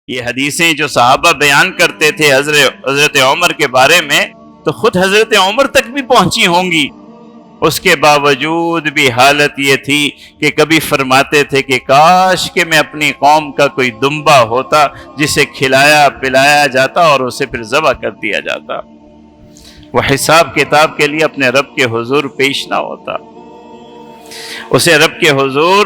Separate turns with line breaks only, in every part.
یہ حدیثیں جو صحابہ بیان کرتے تھے حضرت عمر کے بارے میں، تو خود حضرت عمر تک بھی پہنچی ہوں گی۔ اس کے باوجود بھی حالت یہ تھی کہ کبھی فرماتے تھے کہ کاش کہ میں اپنی قوم کا کوئی دمبا ہوتا جسے کھلایا پلایا جاتا اور اسے پھر ذبح کر دیا جاتا، وہ حساب کتاب کے لیے اپنے رب کے حضور پیش نہ ہوتا، اسے رب کے حضور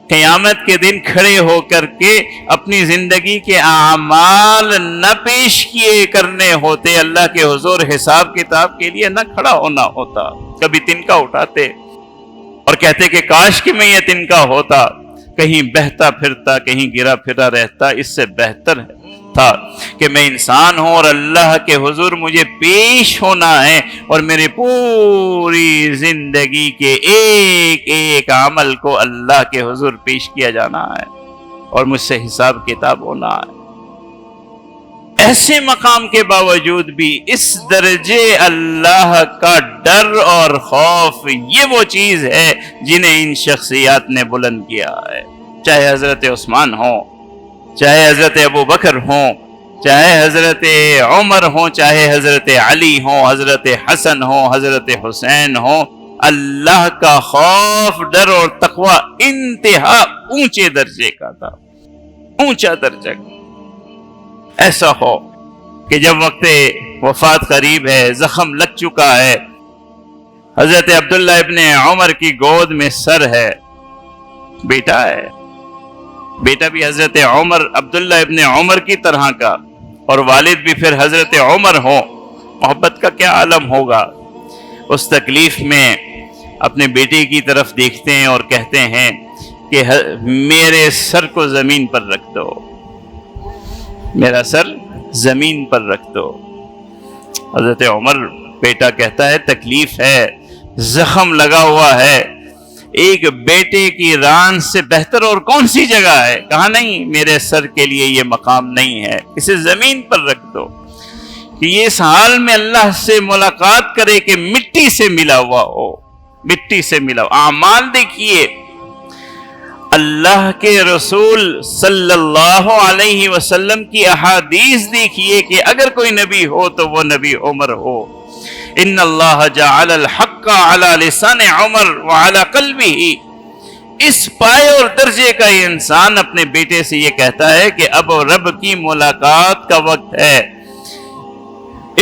قیامت کے دن کھڑے ہو کر کے اپنی زندگی کے اعمال نہ پیش کیے کرنے ہوتے، اللہ کے حضور حساب کتاب کے لیے نہ کھڑا ہونا ہوتا۔ کبھی تنکا اٹھاتے اور کہتے کہ کاش کہ میں یہ تنکا ہوتا، کہیں بہتا پھرتا، کہیں گرا پھرا رہتا، اس سے بہتر تھا کہ میں انسان ہوں اور اللہ کے حضور مجھے پیش ہونا ہے اور میرے پوری زندگی کے ایک ایک عمل کو اللہ کے حضور پیش کیا جانا ہے اور مجھ سے حساب کتاب ہونا ہے۔ ایسے مقام کے باوجود بھی اس درجے اللہ کا ڈر اور خوف، یہ وہ چیز ہے جنہیں ان شخصیات نے بلند کیا ہے، چاہے حضرت عثمان ہوں، چاہے حضرت ابو بکر ہوں، چاہے حضرت عمر ہوں، چاہے حضرت علی ہوں، حضرت حسن ہوں، حضرت حسین ہوں، اللہ کا خوف، ڈر اور تقوی انتہا اونچے درجے کا تھا، اونچا درجہ۔ ایسا ہو کہ جب وقت وفات قریب ہے، زخم لگ چکا ہے، حضرت عبداللہ ابن عمر کی گود میں سر ہے، بیٹا ہے، بیٹا بھی حضرت عبداللہ ابن عمر کی طرح کا، اور والد بھی پھر حضرت عمر ہو، محبت کا کیا عالم ہوگا۔ اس تکلیف میں اپنے بیٹے کی طرف دیکھتے ہیں اور کہتے ہیں کہ میرے سر کو زمین پر رکھ دو، میرا سر زمین پر رکھ دو۔ حضرت عمر، بیٹا کہتا ہے تکلیف ہے، زخم لگا ہوا ہے، ایک بیٹے کی ران سے بہتر اور کون سی جگہ ہے؟ کہا نہیں، میرے سر کے لیے یہ مقام نہیں ہے، اسے زمین پر رکھ دو، کہ یہ اس حال میں اللہ سے ملاقات کرے کہ مٹی سے ملا ہوا ہو، مٹی سے ملا ہوا۔ اعمال دیکھیے، اللہ کے رسول صلی اللہ علیہ وسلم کی احادیث دیکھیے کہ اگر کوئی نبی ہو تو وہ نبی عمر ہو۔ ان اللہ جعل الحق علی لسان عمر وعلی قلبہ، اس پائے اور درجے کا یہ انسان اپنے بیٹے سے یہ کہتا ہے کہ اب رب کی ملاقات کا وقت ہے۔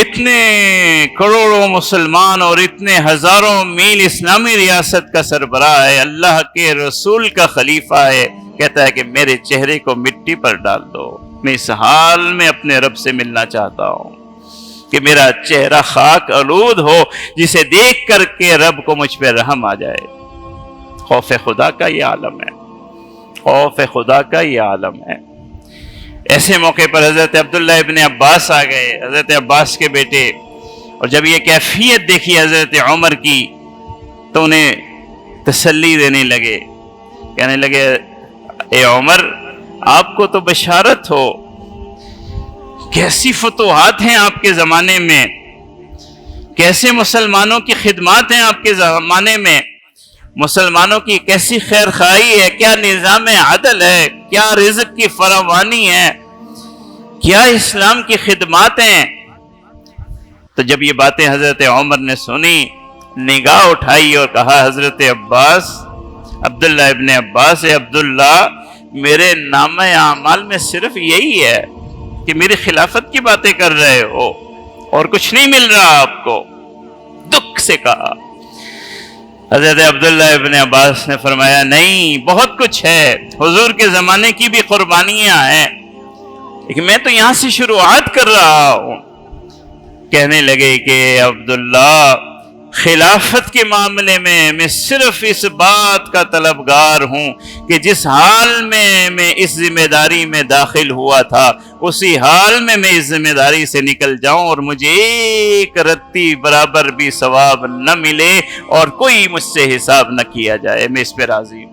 اتنے کروڑوں مسلمان اور اتنے ہزاروں میل اسلامی ریاست کا سربراہ ہے، اللہ کے رسول کا خلیفہ ہے، کہتا ہے کہ میرے چہرے کو مٹی پر ڈال دو، میں اس حال میں اپنے رب سے ملنا چاہتا ہوں کہ میرا چہرہ خاک آلود ہو، جسے دیکھ کر کے رب کو مجھ پہ رحم آ جائے۔ خوف خدا کا یہ عالم ہے، خوف خدا کا یہ عالم ہے۔ ایسے موقع پر حضرت عبداللہ ابن عباس آ گئے، حضرت عباس کے بیٹے، اور جب یہ کیفیت دیکھی حضرت عمر کی تو انہیں تسلی دینے لگے، کہنے لگے اے عمر، آپ کو تو بشارت ہو، کیسی فتوحات ہیں آپ کے زمانے میں، کیسے مسلمانوں کی خدمات ہیں آپ کے زمانے میں، مسلمانوں کی کیسی خیر خواہی ہے، کیا نظام عدل ہے، کیا رزق کی فراوانی ہے، کیا اسلام کی خدمات ہیں۔ تو جب یہ باتیں حضرت عمر نے سنی، نگاہ اٹھائی اور کہا حضرت عباس، عبداللہ ابن عباس، اے عبداللہ، میرے نامہ اعمال میں صرف یہی ہے کہ میری خلافت کی باتیں کر رہے ہو اور کچھ نہیں مل رہا آپ کو، دکھ سے کہا۔ حضرت عبداللہ ابن عباس نے فرمایا نہیں، بہت کچھ ہے، حضور کے زمانے کی بھی قربانیاں ہیں، لیکن میں تو یہاں سے شروعات کر رہا ہوں۔ کہنے لگے کہ عبداللہ، خلافت کے معاملے میں صرف اس بات کا طلبگار ہوں کہ جس حال میں اس ذمہ داری میں داخل ہوا تھا، اسی حال میں اس ذمہ داری سے نکل جاؤں اور مجھے ایک رتی برابر بھی ثواب نہ ملے اور کوئی مجھ سے حساب نہ کیا جائے، میں اس پہ راضی ہوں۔